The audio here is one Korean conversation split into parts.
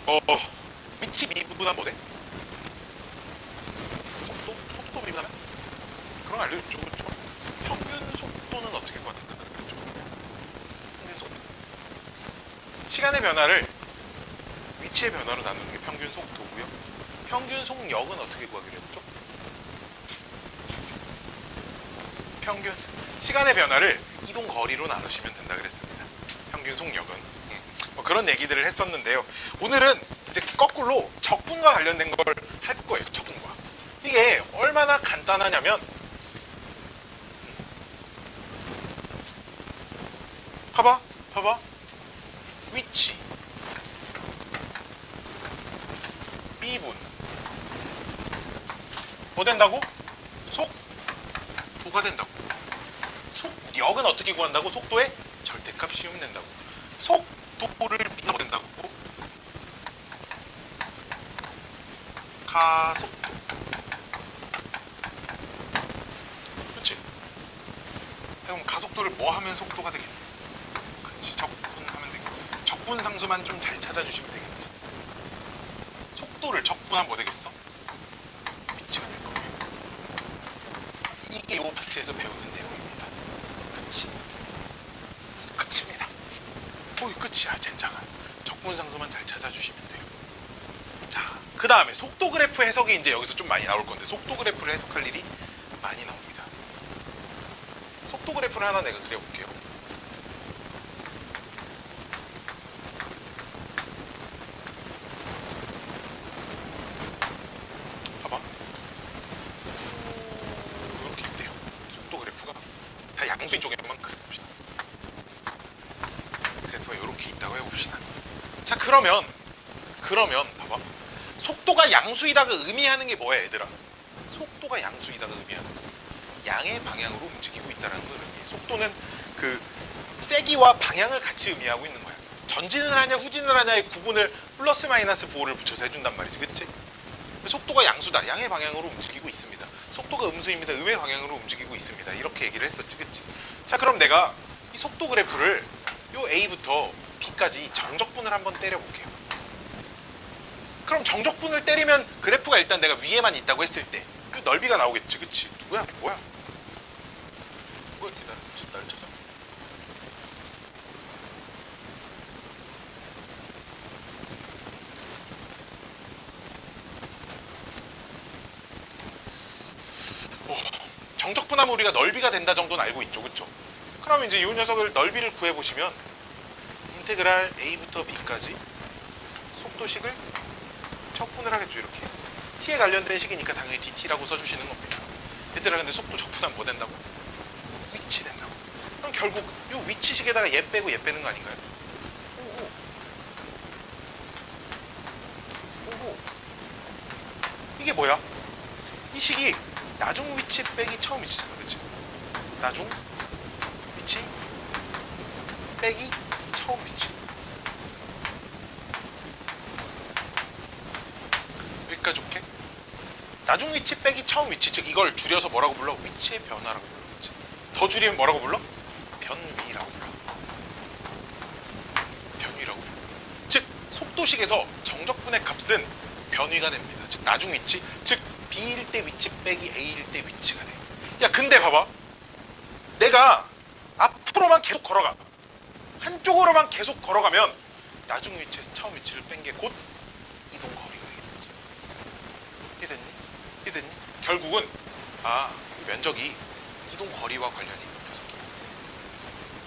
어, 위치 미분하면 뭐돼? 속도 미분하면? 그런 거 알려줬죠, 그렇죠? 평균 속도는 어떻게 구하는가? 그렇죠? 평균 속도. 시간의 변화를 위치의 변화로 나누는 게 평균 속도고요. 평균 속력은 어떻게 구하기로 했죠? 평균 시간의 변화를 이동 거리로 나누시면 된다 그랬습니다. 평균 속력은 뭐 그런 얘기들을 했었는데요. 오늘은 이제 거꾸로 적분과 관련된 걸 할 거예요. 적분과. 이게 얼마나 간단하냐면 봐봐 위치 미분 뭐 된다고? 속도가 된다고. 속력은 어떻게 구한다고? 속도의 절대값 씌우면 된다고. 속도를 뭐 된다고? 가속도. 그렇지? 그럼 가속도를 뭐 하면 속도가 되겠니? 그렇지. 적분하면 되겠지. 적분 상수만 좀 잘 찾아주시면 되겠지. 속도를 적분하면 뭐 되겠어? 위치가 될 거예요. 이게 이 파트에서 배우는 내용입니다. 그치? 끝입니다. 거기 끝이야, 젠장은. 적분 상수만 잘 찾아주시면 돼요. 자, 그 다음에 속도 그래프 해석이 이제 여기서 좀 많이 나올 건데, 속도 그래프를 해석할 일이 많이 나옵니다. 속도 그래프를 하나 내가 그려볼게요. 봐봐. 이렇게 있대요. 속도 그래프가. 다 양수인 쪽에만 그려봅시다. 그래프가 이렇게 있다고 해봅시다. 자, 그러면 봐봐. 속도가 양수이다가 의미하는 게 뭐야, 얘들아? 속도가 양수이다가 의미하는 거. 양의 방향으로 움직이고 있다는 걸 의미해. 속도는 그 세기와 방향을 같이 의미하고 있는 거야. 전진을 하냐 후진을 하냐의 구분을 플러스 마이너스 보호를 붙여서 해준단 말이지, 그치? 속도가 양수다. 양의 방향으로 움직이고 있습니다. 속도가 음수입니다. 음의 방향으로 움직이고 있습니다. 이렇게 얘기를 했었지, 그치? 자, 그럼 내가 이 속도 그래프를 요 A부터 B까지 정적분을 한번 때려볼게요. 그럼 정적분을 때리면 그래프가 일단 내가 위에만 있다고 했을 때 넓이가 나오겠지, 그치? 누구야? 뭐야? 나를 찾아. 정적분하면 우리가 넓이가 된다 정도는 알고 있죠, 그쵸? 그럼 이제 이 녀석을 넓이를 구해보시면 인테그랄 A부터 B까지 속도식을 적분을 하겠죠, 이렇게. t에 관련된 식이니까 당연히 dt라고 써주시는 겁니다. 얘들아, 근데 속도 적분하면 뭐 된다고? 위치 된다고. 그럼 결국 이 위치식에다가 얘 빼고 얘 빼는 거 아닌가요? 오오. 오오. 이게 뭐야? 이 식이 나중 위치 빼기 처음 위치잖아, 그치? 나중 위치 빼기 처음 위치. 여기까지 오케이? 나중 위치 빼기 처음 위치, 즉 이걸 줄여서 뭐라고 불러? 위치의 변화라고 불러. 그치? 더 줄이면 뭐라고 불러? 변위라고 불러. 변위라고 부릅니다. 즉 속도식에서 정적분의 값은 변위가 됩니다. 즉 나중 위치, 즉 B일 때 위치 빼기 A일 때 위치가 돼. 야, 근데 봐봐. 내가 앞으로만 계속 걸어가. 한쪽으로만 계속 걸어가면 나중 위치에서 처음 위치를 뺀 게 곧 이동 거리가 되겠지. 이해됐니? 이해됐니? 결국은 면적이 이동 거리와 관련이 있는 녀석이야.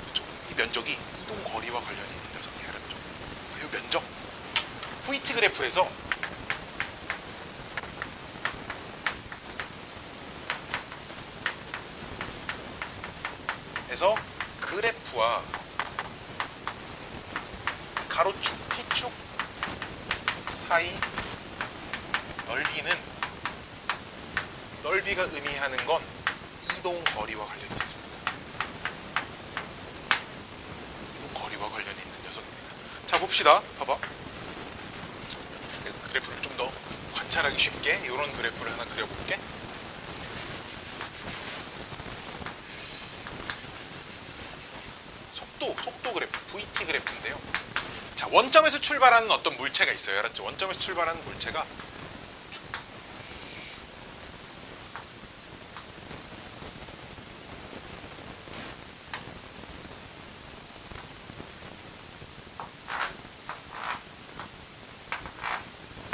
그렇죠? 이 면적이 이동 거리와 관련이 있는 녀석이야. 알았죠? 이 면적 VT 그래프에서 그래프와 가로축 T축 사이 넓이가 의미하는 건 이동 거리와 관련이 있습니다. 이동 거리와 관련이 있는 녀석입니다. 자, 봅시다. 봐봐. 그래프를 좀 더 관찰하기 쉽게 이런 그래프를 하나 그려볼게. 속도 그래프, VT 그래프인데요. 자, 자, 원점에서 출발하는 어떤 물체가 있어요. 알았죠? 원점에서 출발하는 물체가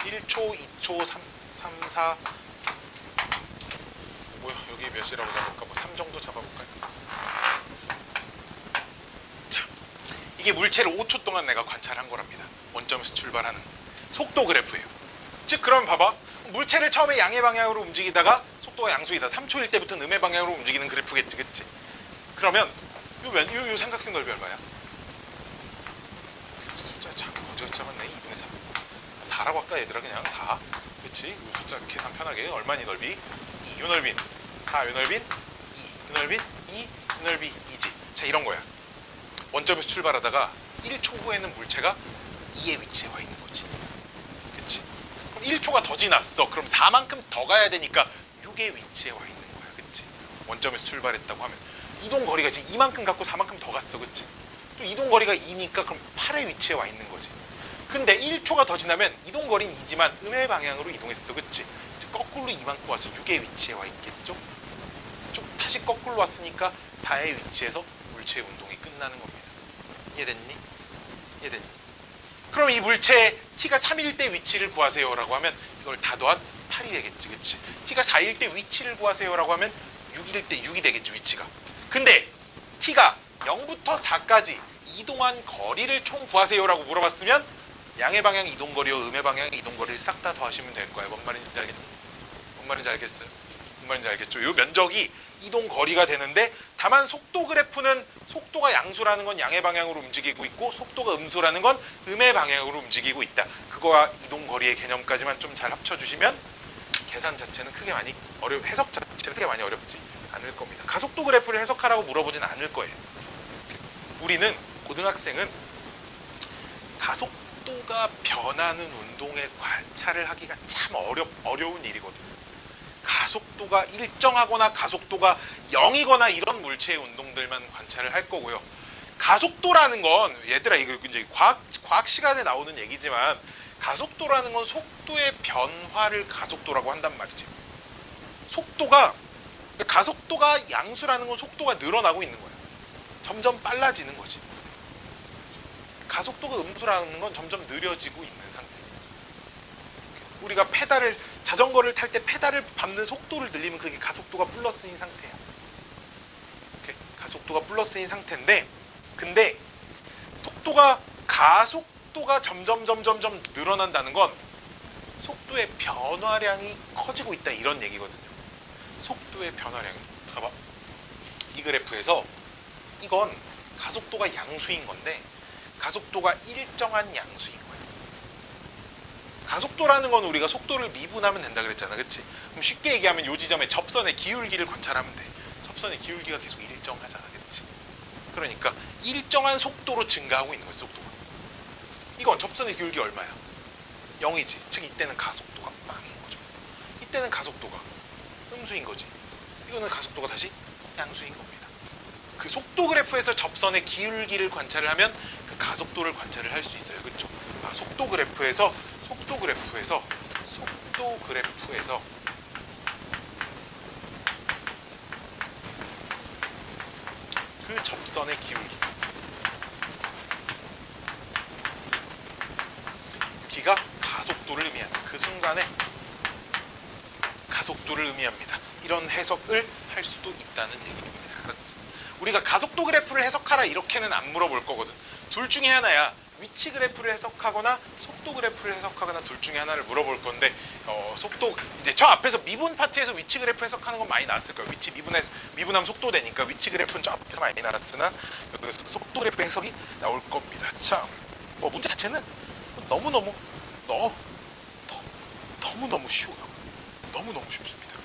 1초, 2초, 3, 4 뭐야, 여기 몇이라고 잡을까? 뭐 3 정도 잡아볼까요? 자, 이게 물체를 5초 동안 내가 관찰한 거랍니다. 원점에서 출발하는 속도 그래프예요. 즉 그러면 봐봐, 물체를 처음에 양의 방향으로 움직이다가 속도가 양수이다. 3초일 때부터는 음의 방향으로 움직이는 그래프겠지, 그치? 그러면 요 삼각형 넓이 얼마야? 숫자 참 거지같이 잡았네. 2분의 3 4라고 할까 얘들아? 그냥 4. 그치? 요 숫자 계산 편하게. 얼마니 넓이? 2. 요 넓이는 4. 요 넓이는 2. 요 넓이는 2. 요 넓이 2지. 자, 이런 거야. 원점에서 출발하다가 1초 후에는 물체가 2의 위치에 와 있는 거지. 그치? 그럼 1초가 더 지났어. 그럼 4만큼 더 가야 되니까 6의 위치에 와 있는 거야. 그치? 원점에서 출발했다고 하면 이동 거리가 지금 2만큼 갖고 4만큼 더 갔어. 그치? 또 이동 거리가 2니까 그럼 8의 위치에 와 있는 거지. 근데 1초가 더 지나면 이동 거리는 2지만 음의 방향으로 이동했어. 그치? 거꾸로 2만큼 와서 6의 위치에 와 있겠죠? 좀 다시 거꾸로 왔으니까 4의 위치에서 물체의 운동이 끝나는 겁니다. 이해됐니? 이해됐니? 그럼 이 물체의 t가 3일 때 위치를 구하세요 라고 하면 이걸 다 더한 8이 되겠지. 그치? t가 4일 때 위치를 구하세요 라고 하면 6일 때 6이 되겠지, 위치가. 근데 t가 0부터 4까지 이동한 거리를 총 구하세요 라고 물어봤으면 양의 방향 이동거리와 음의 방향 이동거리를 싹 다 더하시면 될 거예요. 뭔 말인지 알겠니? 뭔 말인지 알겠어요? 뭔 말인지 알겠죠? 이 면적이 이동거리가 되는데, 다만 속도 그래프는 속도가 양수라는 건 양의 방향으로 움직이고 있고 속도가 음수라는 건 음의 방향으로 움직이고 있다. 그거와 이동거리의 개념까지만 좀 잘 합쳐주시면 계산 자체는 크게 많이 해석 자체는 크게 많이 어렵지 않을 겁니다. 가속도 그래프를 해석하라고 물어보진 않을 거예요. 우리는 고등학생은 가속도가 변하는 운동의 관찰을 하기가 참 어려운 일이거든요. 가속도가 일정하거나 가속도가 0이거나 이런 물체의 운동들만 관찰을 할 거고요. 가속도라는 건 얘들아, 이거 이제 과학 시간에 나오는 얘기지만 가속도라는 건 속도의 변화를 가속도라고 한단 말이지. 가속도가 양수라는 건 속도가 늘어나고 있는 거야. 점점 빨라지는 거지. 가속도가 음수라는 건 점점 느려지고 있는 상태. 우리가 자전거를 탈 때 페달을 밟는 속도를 늘리면 그게 가속도가 플러스인 상태야. 가속도가 플러스인 상태인데, 근데 가속도가 점점 늘어난다는 건 속도의 변화량이 커지고 있다, 이런 얘기거든요. 속도의 변화량이. 봐봐. 이 그래프에서 이건 가속도가 양수인 건데 가속도가 일정한 양수인 거야. 가속도라는 건 우리가 속도를 미분하면 된다 그랬잖아. 그치? 그럼 쉽게 얘기하면 요 지점에 접선의 기울기를 관찰하면 돼. 접선의 기울기가 계속 일정하잖아. 그치? 그러니까 일정한 속도로 증가하고 있는 거지, 속도가. 이건 접선의 기울기 얼마야? 0이지. 즉 이때는 가속도가 빵인 거죠. 이때는 가속도가 음수인 거지. 이거는 가속도가 다시 양수인 겁니다. 그 속도 그래프에서 접선의 기울기를 관찰을 하면 그 가속도를 관찰을 할 수 있어요. 그렇죠? 속도 그래프에서 그 접선의 기울기가 가속도를 의미한다. 그 순간에 가속도를 의미합니다. 이런 해석을 할 수도 있다는 얘기입니다. 우리가 가속도 그래프를 해석하라 이렇게는 안 물어볼 거거든. 둘 중에 하나야. 위치 그래프를 해석하거나 속도 그래프를 해석하거나 둘 중에 하나를 물어볼 건데, 속도 이제 저 앞에서 미분 파트에서 위치 그래프 해석하는 건 많이 나왔을 거예요. 위치 미분하면 속도 되니까 위치 그래프는 저 앞에서 많이 나왔으나 여기서 속도 그래프 해석이 나올 겁니다. 자, 문제 자체는 너무너무 쉬워요. 너무너무 쉽습니다.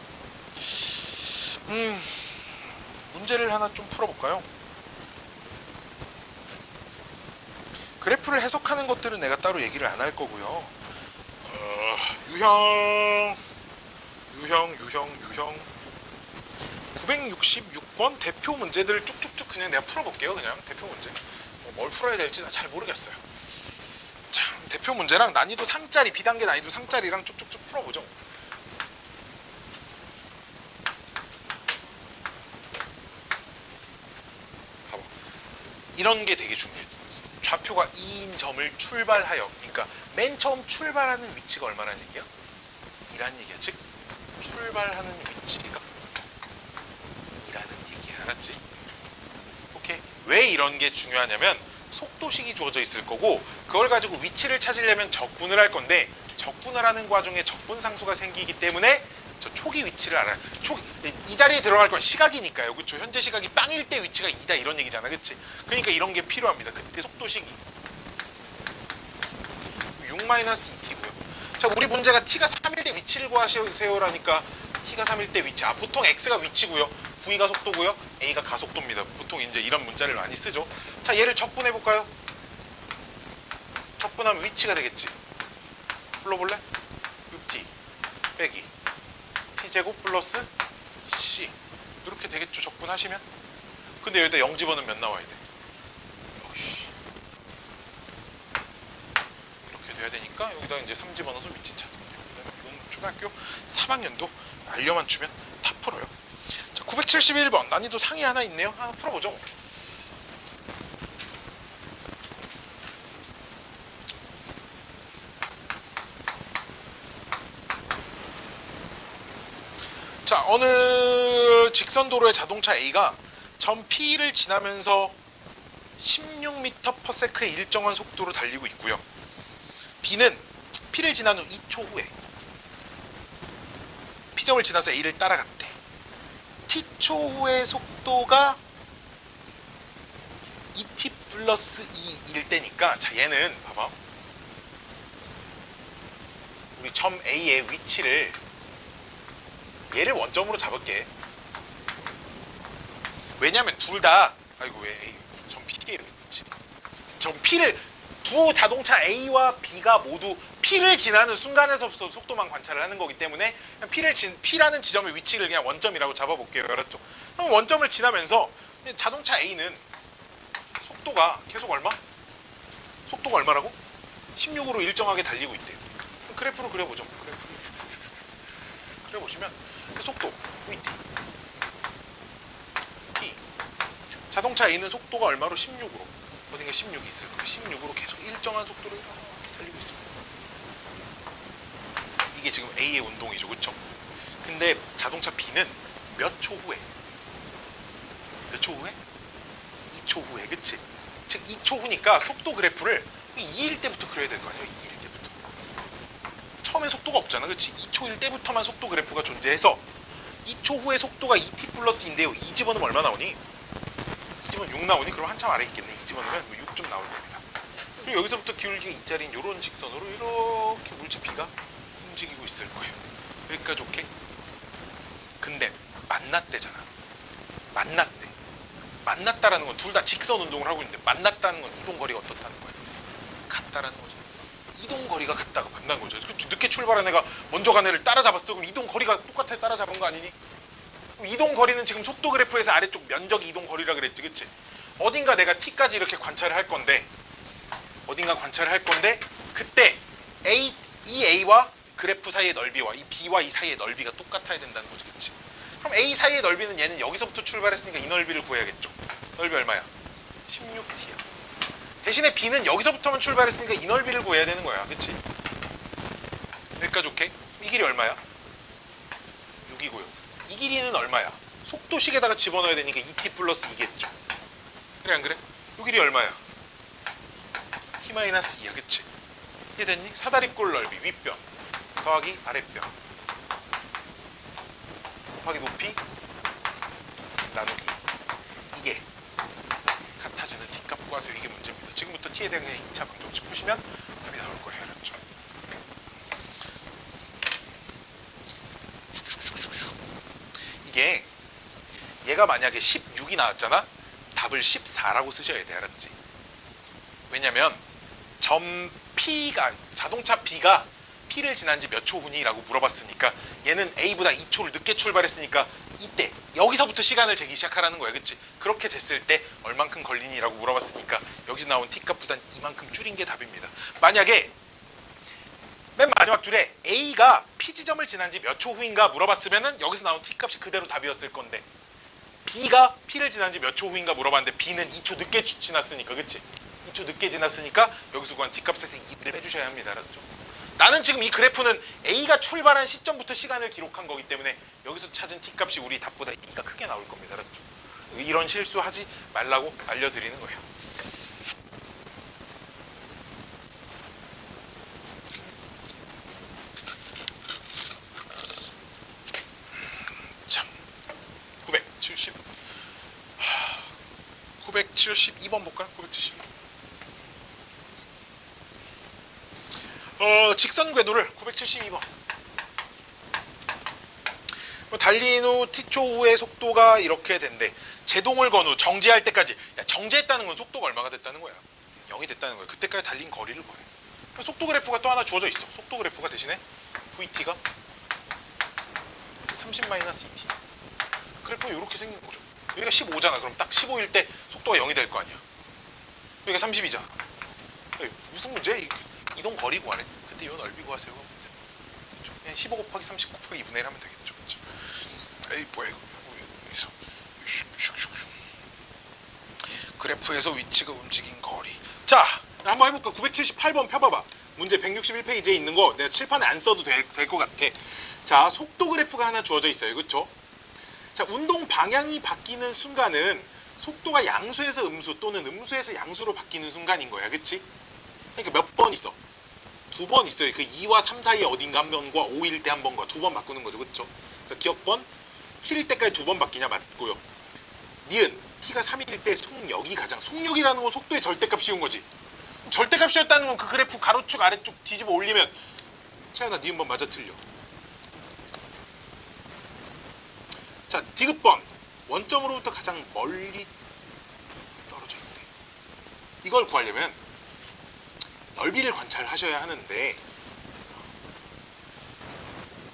문제를 하나 좀 풀어볼까요? 그래프를 해석하는 것들은 내가 따로 얘기를 안 할 거고요. 유형 966번 대표 문제들을 쭉쭉쭉 그냥 내가 풀어볼게요. 그냥 대표 문제. 뭘 풀어야 될지 잘 모르겠어요. 대표 문제랑 난이도 상짜리, 비단계 난이도 상짜리랑 쭉쭉쭉 풀어보죠. 봐봐. 이런 게 되게 중요해. 좌표가 2인 점을 출발하여, 그러니까 맨 처음 출발하는 위치가 얼마라는 얘기야? 2라는 얘기야. 즉 출발하는 위치가 2라는 얘기야. 알았지? 오케이. 왜 이런 게 중요하냐면 속도식이 주어져 있을 거고, 그걸 가지고 위치를 찾으려면 적분을 할 건데, 적분을 하는 과정에 적분상수가 생기기 때문에 저 초기 위치를 알아요. 이 자리에 들어갈 건 시각이니까요. 그렇죠? 현재 시각이 빵일 때 위치가 2다 이런 얘기잖아. 그렇지? 그러니까 이런 게 필요합니다. 그때 속도식이 6-2t고요. 자, 우리 문제가 t가 3일 때 위치를 구하세요라니까 t가 3일 때 위치. 보통 x가 위치고요. v가 속도고요. a가 가속도입니다. 보통 이제 이런 문자를 많이 쓰죠. 자, 얘를 적분해 볼까요? 적분하면 위치가 되겠지. 불러볼래? 6t 빼기 t제곱 플러스 c 이렇게 되겠죠. 적분하시면. 근데 여기다 0 집어넣으면 몇 나와야 돼? 어이씨. 이렇게 돼야 되니까 여기다 이제 3 집어넣어서 위치 찾으면 돼요. 그다음에 초등학교 3학년도 알려만 주면 다 풀어요. 자, 971번 난이도 상위 하나 있네요. 하나 풀어보죠. 자, 어느 직선도로의 자동차 A가 점 P를 지나면서 16m/s의 일정한 속도로 달리고 있고요. B는 P를 지난 후 2초 후에 P점을 지나서 A를 따라갔대. T초 후의 속도가 2t 플러스 2일 때니까, 자, 얘는 봐봐. 우리 점 A의 위치를 얘를 원점으로 잡을게. 왜냐면 둘 다, 아이고 왜 A, 점 P에 있지. 점 P를, 두 자동차 A와 B가 모두 P를 지나는 순간에서부터 속도만 관찰을 하는 거기 때문에 P라는 지점의 위치를 그냥 원점이라고 잡아볼게요. 알았죠? 그럼 원점을 지나면서 자동차 A는 속도가 계속 얼마? 속도가 얼마라고? 16으로 일정하게 달리고 있대요. 그래프로 그려보죠. 그래프로 그려보시면 속도 VT T, 자동차 A는 속도가 얼마로? 16으로, 어딘가 16이 있을 거예요. 16으로 계속 일정한 속도로 이렇게 달리고 있습니다. 이게 지금 A의 운동이죠. 그렇죠? 근데 자동차 B는 몇 초 후에? 몇 초 후에? 2초 후에. 그치? 즉 2초 후니까 속도 그래프를 2일 때부터 그려야 될 거 아니에요. 2일 때부터. 처음에 속도가 없잖아. 그치? 2초일 때부터만 속도 그래프가 존재해서 2초 후에 속도가 2t 플러스인데요. 2 집어넣으면 얼마 나오니? 2 집어넣으면 6 나오니? 그럼 한참 아래 있겠네. 2 집어넣으면 6 좀 나올 겁니다. 그리고 여기서부터 기울기 2짜리인 이런 직선으로 이렇게 물체 B가 움직이고 있을 거예요. 여기까지 오케이? 근데 만났대잖아. 만났대. 만났다라는 건 둘 다 직선 운동을 하고 있는데, 만났다는 건 이동 거리가 어떻다는 거야? 같다라는 거죠. 이동 거리가 같다가 만난 거죠. 늦게 출발한 애가 먼저 간 애를 따라잡았어. 그럼 이동 거리가 똑같아 따라잡은 거 아니니? 이동 거리는 지금 속도 그래프에서 아래쪽 면적이 이동 거리라 그랬지, 그치? 어딘가 내가 t까지 이렇게 관찰을 할 건데, 그때 이 a와 그래프 사이의 넓이와 이 b와 이 사이의 넓이가 똑같아야 된다는 거죠, 그치? 그럼 a 사이의 넓이는 얘는 여기서부터 출발했으니까 이 넓이를 구해야겠죠. 넓이 얼마야? 16t야. 대신에 b는 여기서부터만 출발했으니까 이 넓이를 구해야 되는 거야, 그치? 여기까지 오케이? 이 길이 얼마야? 6이고요. 이 길이는 얼마야? 속도식에다가 집어넣어야 되니까 2t 플러스 2겠죠. 그래 안 그래? 이 길이 얼마야? t-2야, 그치? 이해됐니? 사다리꼴 넓이 윗변 더하기 아랫변 곱하기 높이 나누기, 이게 같아지는 t값 구하세요. 이게 문제입니다. 지금부터 t에 대한 그냥 2차 방정식 푸시면 답이 나올 거예요. 알았죠? 이게 얘가 만약에 16이 나왔잖아? 답을 14라고 쓰셔야 돼. 알았지? 왜냐면 점 P가, 자동차 B가 P를 지난 지 몇 초 후니? 라고 물어봤으니까 얘는 A보다 2초를 늦게 출발했으니까 이때 여기서부터 시간을 재기 시작하라는 거야. 그치? 그렇게 됐을 때 얼만큼 걸리니? 라고 물어봤으니까 여기서 나온 T값보단 이만큼 줄인 게 답입니다. 만약에 오각줄에 A가 P 지점을 지난 지 몇 초 후인가 물어봤으면은 여기서 나온 T 값이 그대로 답이었을 건데, B가 P를 지난 지 몇 초 후인가 물어봤는데 B는 2초 늦게 지났으니까, 그치? 2초 늦게 지났으니까 여기서 구한 T 값에서 2를 빼주셔야 합니다. 알았죠? 나는 지금 이 그래프는 A가 출발한 시점부터 시간을 기록한 거기 때문에 여기서 찾은 T 값이 우리 답보다 2가 크게 나올 겁니다. 알았죠? 이런 실수하지 말라고 알려드리는 거예요. 참, 972번 볼까요? 972. 직선 궤도를 972번. 달린 후 T초 후의 속도가 이렇게 된대. 제동을 건 후 정지할 때까지. 야, 정지했다는 건 속도가 얼마가 됐다는 거야? 0이 됐다는 거야. 그때까지 달린 거리를 구해. 속도 그래프가 또 하나 주어져 있어. 속도 그래프가 대신에 VT가 30-ET. 그래프가 이렇게 생긴 거죠. 여기가 15잖아. 그럼 딱 15일 때 속도가 0이 될 거 아니야. 여기가 30이잖아. 무슨 문제? 이동 거리 구하래. 그때 이 넓이 구하세요. 문제. 그냥 15 곱하기 30 곱하기 2분의 1 하면 되겠죠. 그렇죠? 에이 뭐야 이거. 그래프에서 위치가 움직인 거리. 자, 한번 해볼까? 978번 펴봐봐. 문제 161페이지에 있는 거 내가 칠판에 안 써도 될 것 같아. 자, 속도 그래프가 하나 주어져 있어요. 그렇죠? 자, 운동 방향이 바뀌는 순간은 속도가 양수에서 음수 또는 음수에서 양수로 바뀌는 순간인 거야. 그치? 그러니까 몇 번 있어? 2번 있어요. 그 2와 3 사이에 어딘가 한 번과 5일 때 한 번과 2번 바꾸는 거죠. 그쵸? 그러니까 기억번 7일 때까지 2번 바뀌냐? 맞고요. 니은 t가 3일 때 속력이 가장, 속력이라는 건 속도의 절대값 씌운 거지. 절대값이었다는 건 그 그래프 가로축 아래쪽 뒤집어 올리면, 채연아 니은 번 맞아 틀려. 자, 디귿번 원점으로부터 가장 멀리 떨어져 있대. 이걸 구하려면 넓이를 관찰하셔야 하는데,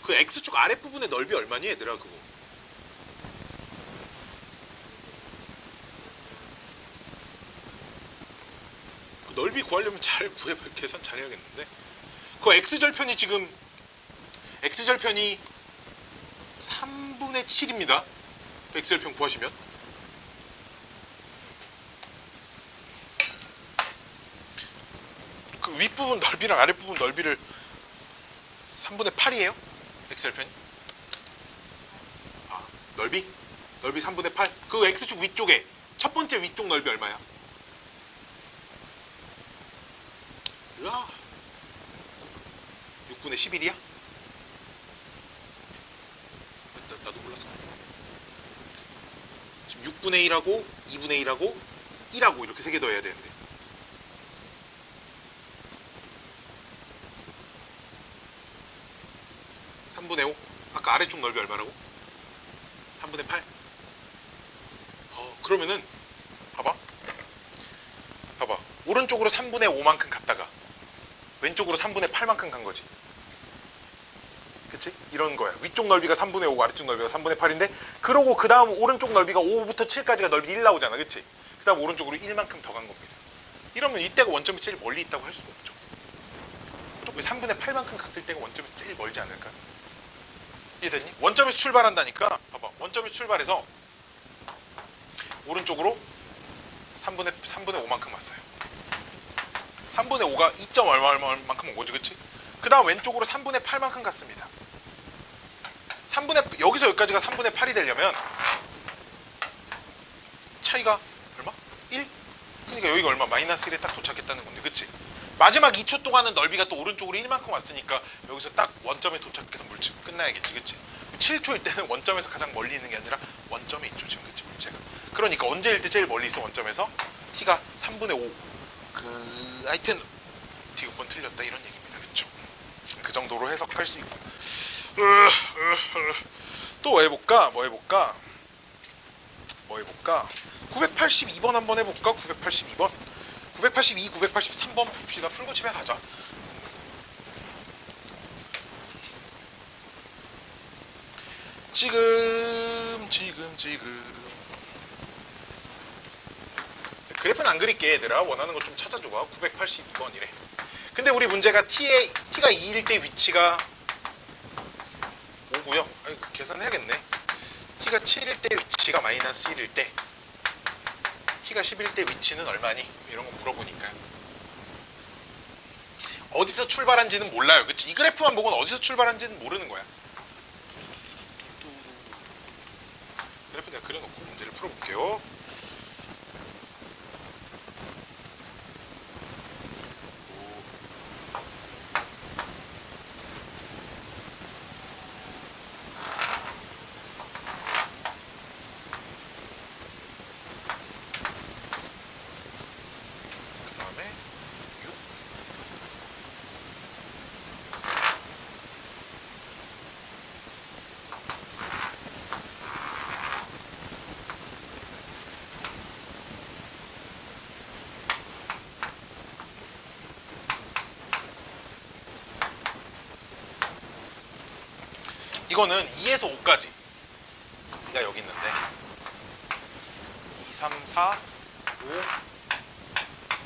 그 x축 아랫부분의 넓이 얼마니 얘들아? 그거 그 넓이 구하려면 잘 구해, 계산 잘 해야겠는데. 그 x절편이 지금 x절편이 3분의 7입니다 그 x절편 구하시면 그 윗부분 넓이랑 아랫부분 넓이를 3분의 8이에요? x절편이? 아, 넓이 3분의 8? 그 x축 위쪽에 첫 번째 위쪽 넓이 얼마야? 으아, 6분의 11이야? 나도 몰랐어. 지금 6분의 1하고 2분의 1하고 1하고 이렇게 3개 더해야 되는데, 3분의 5? 아까 아래쪽 넓이 얼마라고? 3분의 8? 그러면은 봐봐 오른쪽으로 3분의 5만큼 갔다가 왼쪽으로 3분의 8만큼 간 거지. 그치? 이런 거야. 위쪽 넓이가 3분의 5고 아래쪽 넓이가 3분의 8인데, 그러고 그 다음 오른쪽 넓이가 5부터 7까지가 넓이 1 나오잖아. 그치? 그 다음 오른쪽으로 1만큼 더 간 겁니다. 이러면 이때가 원점이 제일 멀리 있다고 할 수가 없죠. 3분의 8만큼 갔을 때가 원점에서 제일 멀지 않을까? 이해되니? 원점에서 출발한다니까. 봐봐. 원점에서 출발해서 오른쪽으로 3분의 5만큼 왔어요. 3분의 5가 2점 얼마만큼 온 거지. 그치? 그 다음 왼쪽으로 3분의 8만큼 갔습니다. 여기서 여기까지가 3분의 8이 되려면 차이가 얼마? 1? 그러니까 여기가 얼마? 마이너스 1에 딱 도착했다는 건데. 그치? 마지막 2초 동안은 넓이가 또 오른쪽으로 1만큼 왔으니까 여기서 딱 원점에 도착해서 물질 끝나야겠지. 그치? 7초일 때는 원점에서 가장 멀리 있는 게 아니라 원점에 있죠. 지금. 그치? 물체가. 그러니까 언제일 때 제일 멀리 있어? 원점에서? t가 3분의 5. 하여튼 디귿번 틀렸다 이런 얘기입니다. 그쵸? 그 정도로 해석할 수 있고. 또 뭐 해볼까? 982번 한번 해볼까? 982번 982, 983번 풉시다. 풀고 집에 가자. 지금 그래프는 안 그릴게. 얘들아 원하는 거 좀 찾아줘봐. 982번이래. 근데 우리 문제가 t가 2일 때 위치가 5고요. 계산해야겠네. t가 7일 때 위치가 마이너스 1일 때, t가 10일 때 위치는 얼마니? 이런 거 물어보니까요. 어디서 출발한지는 몰라요. 그치? 이 그래프만 보고는 어디서 출발한지는 모르는 거야. 그래프 내가 그려놓고 문제를 풀어볼게요. 이거는 2에서 5까지 가 여기 있는데 2, 3, 4,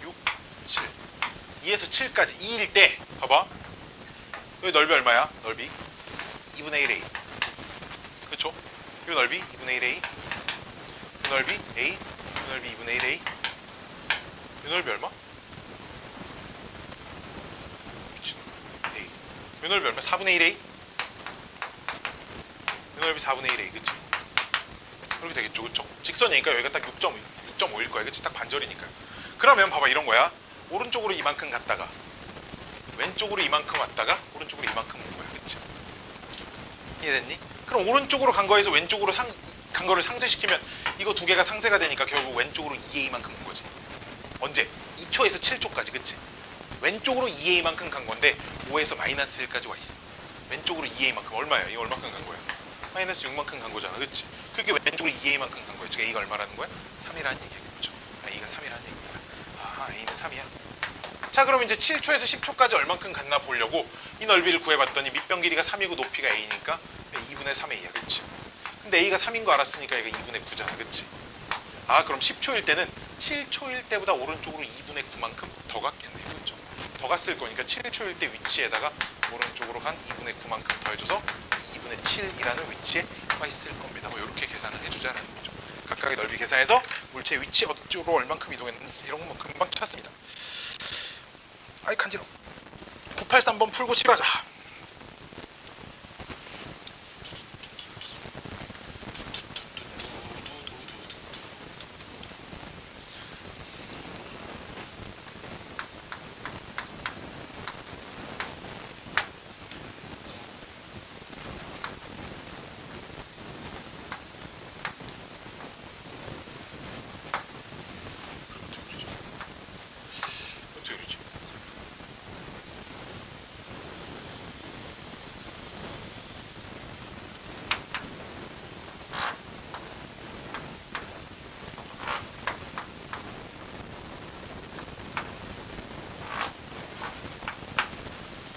5, 6, 7 2에서 7까지 2일 때 봐봐. 여기 넓이 얼마야? 넓이 2분의 1a. 그쵸? 이 넓이 2분의 1a, 이 넓이 a, 이 넓이 2분의 1a, 이 넓이 얼마? 미친놈. a. 이 넓이 얼마? 4분의 1a. 이 넓이 4분의 1a. 그치? 그렇게 되겠죠. 그쵸? 직선이니까 여기가 딱 6.5일 거야. 그치? 딱 반절이니까. 그러면 봐봐, 이런 거야. 오른쪽으로 이만큼 갔다가 왼쪽으로 이만큼 왔다가 오른쪽으로 이만큼 온 거야. 그치? 이해됐니? 그럼 오른쪽으로 간 거에서 왼쪽으로 간 거를 상쇄시키면 이거 두 개가 상쇄가 되니까 결국 왼쪽으로 2a만큼 온 거지. 언제? 2초에서 7초까지. 그치? 왼쪽으로 2a만큼 간 건데 5에서 마이너스 1까지 와 있어. 왼쪽으로 2a만큼 얼마야? 이거 얼마큼 간 거야? 마이너스 6만큼 간 거잖아. 그치? 그게 왼쪽으로 2a만큼 간 거야. 즉 a가 얼마라는 거야? 3이라는 얘기겠죠. a가 3이라는 얘기입니다. 아, a는 3이야. 자, 그럼 이제 7초에서 10초까지 얼만큼 갔나 보려고 이 넓이를 구해봤더니 밑변 길이가 3이고 높이가 a니까 2분의 3a야. 그치? 근데 a가 3인 거 알았으니까 얘가 2분의 9잖아. 그치? 아, 그럼 10초일 때는 7초일 때보다 오른쪽으로 2분의 9만큼 더 갔겠네요. 그렇죠? 더 갔을 거니까 7초일 때 위치에다가 오른쪽으로 간 2분의 9만큼 더해줘서 2분의 7이라는 위치에 와 있을 겁니다. 뭐 이렇게 계산을 해주자라는 거죠. 각각의 넓이 계산해서 물체의 위치 어디쪽으로 얼만큼 이동했는지 이런 거 뭐 금방 찾습니다. 아이 간지러워. 983번 풀고 치료하자.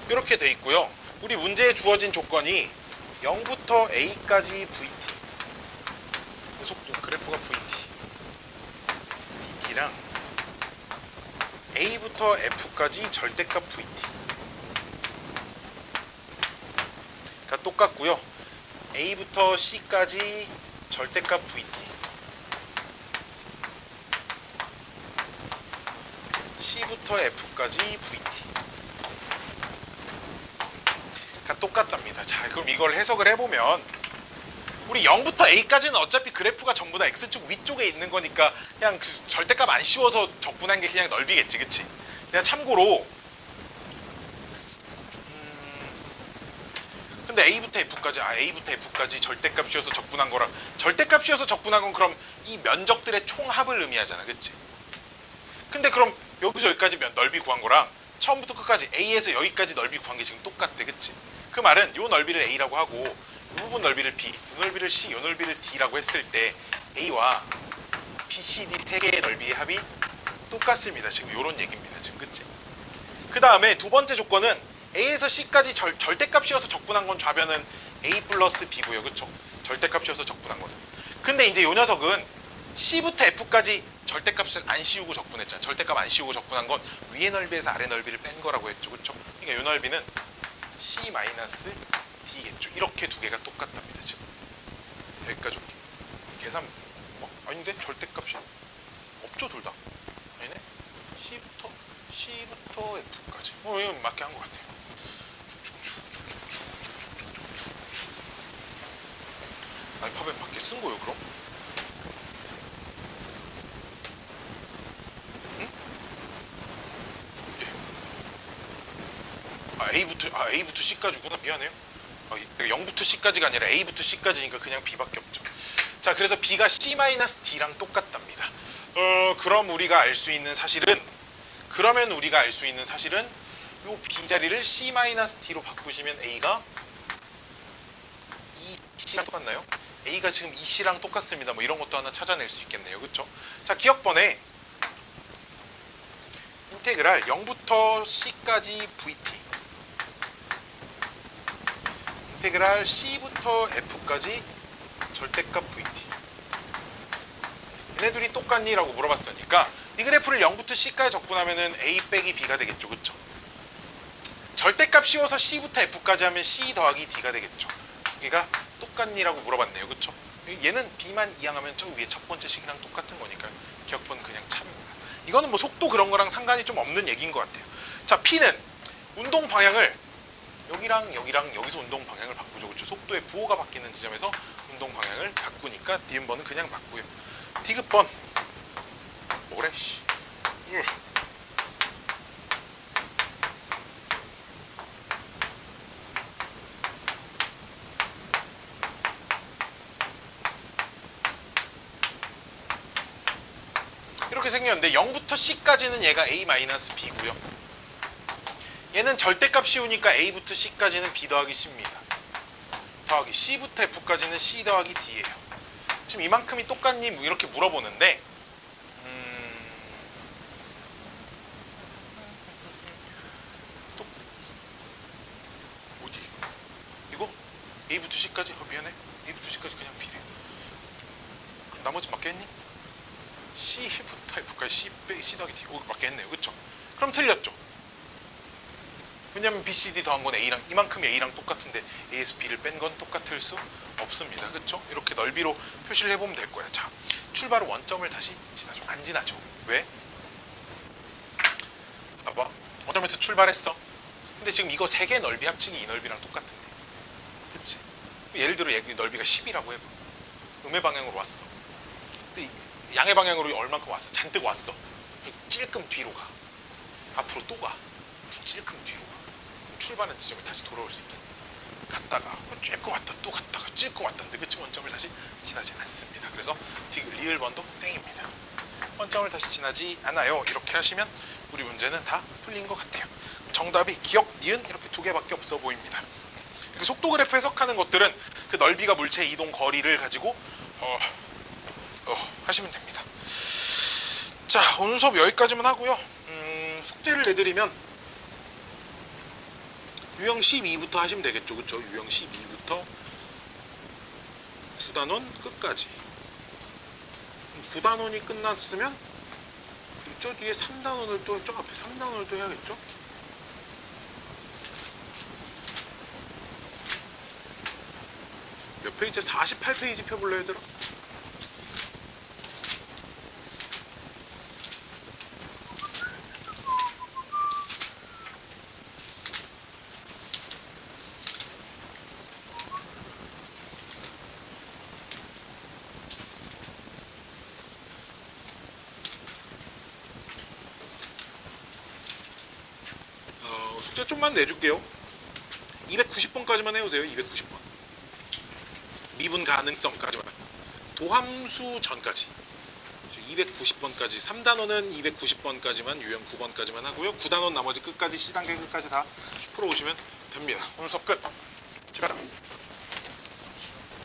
이렇게 돼 있고요. 우리 문제에 주어진 조건이 0부터 a까지 vt, 속도 그래프가 vt, dt랑 a부터 f까지 절대값 vt가 똑같고요. a부터 c까지 절대값 vt, c부터 f까지 vt 똑같답니다. 자, 그럼 이걸 해석을 해보면 우리 0부터 a까지는 어차피 그래프가 전부 다 x축 위쪽에 있는 거니까 그냥 그 절대값 안 씌워서 적분한 게 그냥 넓이겠지. 그치? 그냥 참고로 근데 a부터 f까지 절대값 씌워서 적분한 거랑 절대값 씌워서 적분한 건 그럼 이 면적들의 총합을 의미하잖아. 그치? 근데 그럼 여기서 여기까지 넓이 구한 거랑 처음부터 끝까지 a에서 여기까지 넓이 구한 게 지금 똑같대. 그치? 그 말은 이 넓이를 a라고 하고 이 부분 넓이를 b, 이 넓이를 c, 이 넓이를 d라고 했을 때 a와 b, c, d 세 개의 넓이의 합이 똑같습니다. 지금 이런 얘기입니다. 지금 그치? 그 다음에 두 번째 조건은 a에서 c까지 절대값 씌워서 적분한 건 좌변은 a 플러스 b고요. 그쵸? 절대값 씌워서 적분한 거는. 근데 이제 이 녀석은 c부터 f까지 절대값을 안 씌우고 적분했잖아. 절대값 안 씌우고 적분한 건 위의 넓이에서 아래 넓이를 뺀 거라고 했죠. 그쵸? 그러니까 이 넓이는 C-D겠죠. 이렇게 두 개가 똑같답니다. 지금 여기까지 올게. 계산 아닌데? 절대값이 없죠. 둘 다. 아니네? C부터 F까지. 이건 맞게 한 것 같아요. 알파벳 밖에 쓴 거예요, 그럼? 응? 예. A부터 C까지구나. 미안해요. 내가 0부터 C까지가 아니라 A부터 C까지니까 그냥 B밖에 없죠. 자, 그래서 B가 C-D랑 똑같답니다. 그럼 우리가 알 수 있는 사실은 이 B 자리를 C-D로 바꾸시면 A가 C랑 똑같나요? A가 지금 C랑 똑같습니다. 뭐 이런 것도 하나 찾아낼 수 있겠네요. 그쵸? 자, 기억번에 인테그랄 0부터 C까지 VT, 인테그랄 C부터 F까지 절대값 VT. 얘네들이 똑같니? 라고 물어봤으니까 이 그래프를 0부터 C까지 적분하면은 A 빼기 B가 되겠죠. 그쵸? 절대값 씌워서 C부터 F까지 하면 C 더하기 D가 되겠죠. 여기가 똑같니? 라고 물어봤네요. 그쵸? 얘는 B만 이항하면 저 위에 첫 번째 식이랑 똑같은 거니까 기억번 그냥 참입니다. 이거는 뭐 속도 그런 거랑 상관이 좀 없는 얘기인 것 같아요. 자, P는 운동 방향을 여기랑 여기서 운동 방향을 바꾸죠. 그쵸? 속도의 부호가 바뀌는 지점에서 운동 방향을 바꾸니까 니은번은 그냥 맞고요. 디귿번 뭐래 씨. 이렇게 생겼는데 0부터 C까지는 얘가 A-B고요. 얘는 절대값 씌우니까 A부터 C까지는 B 더하기 C입니다. 더하기 C부터 F까지는 C 더하기 D예요. 지금 이만큼이 똑같니? 뭐 이렇게 물어보는데 또 어디? 이거? A부터 C까지? 미안해. A부터 C까지 그냥 B래. 그럼 나머지 맞겠니? C부터 F까지 C 더하기 D. 맞겠네요. 그쵸? 그럼 틀렸죠? 왜냐면 B, C, D 더한 건 A랑 이만큼이 A랑 똑같은데 A에서 B를 뺀 건 똑같을 수 없습니다. 그쵸? 이렇게 넓이로 표시를 해보면 될 거야. 자, 출발 후 원점을 다시 지나죠. 안 지나죠. 왜? 봐봐. 원점에서 출발했어. 근데 지금 이거 세 개 넓이 합친이 이 넓이랑 똑같은데. 그치? 예를 들어 얘 넓이가 10이라고 해봐. 음의 방향으로 왔어. 근데 양의 방향으로 얼만큼 왔어? 잔뜩 왔어. 찔끔 뒤로 가. 앞으로 또 가. 찔끔 뒤로 가. 출발한 지점에 다시 돌아올 수 있겠네. 갔다가 찔끔 왔다 또 갔다가 찔끔 왔다는데 그치? 원점을 다시 지나지 않습니다. 그래서 리을번도 땡입니다. 원점을 다시 지나지 않아요. 이렇게 하시면 우리 문제는 다 풀린 것 같아요. 정답이 기억, 니은 이렇게 두 개밖에 없어 보입니다. 이렇게 속도 그래프 해석하는 것들은 그 넓이가 물체의 이동 거리를 가지고 하시면 됩니다. 자, 오늘 수업 여기까지만 하고요. 숙제를 내드리면 유형 12부터 하시면 되겠죠. 그쵸? 유형 12부터 9단원 끝까지. 9단원이 끝났으면 저 뒤에 3단원을 또, 저 앞에 3단원을 또 해야겠죠? 몇 페이지? 48페이지 펴볼래 얘들아? 숙제 좀만 내줄게요. 290번까지만 해오세요. 290번. 미분 가능성까지만. 도함수 전까지. 290번까지. 3단원은 290번까지만, 유형 9번까지만 하고요. 9단원 나머지 끝까지, C단계 끝까지 다 풀어오시면 됩니다. 오늘 수업 끝. 집에 가자.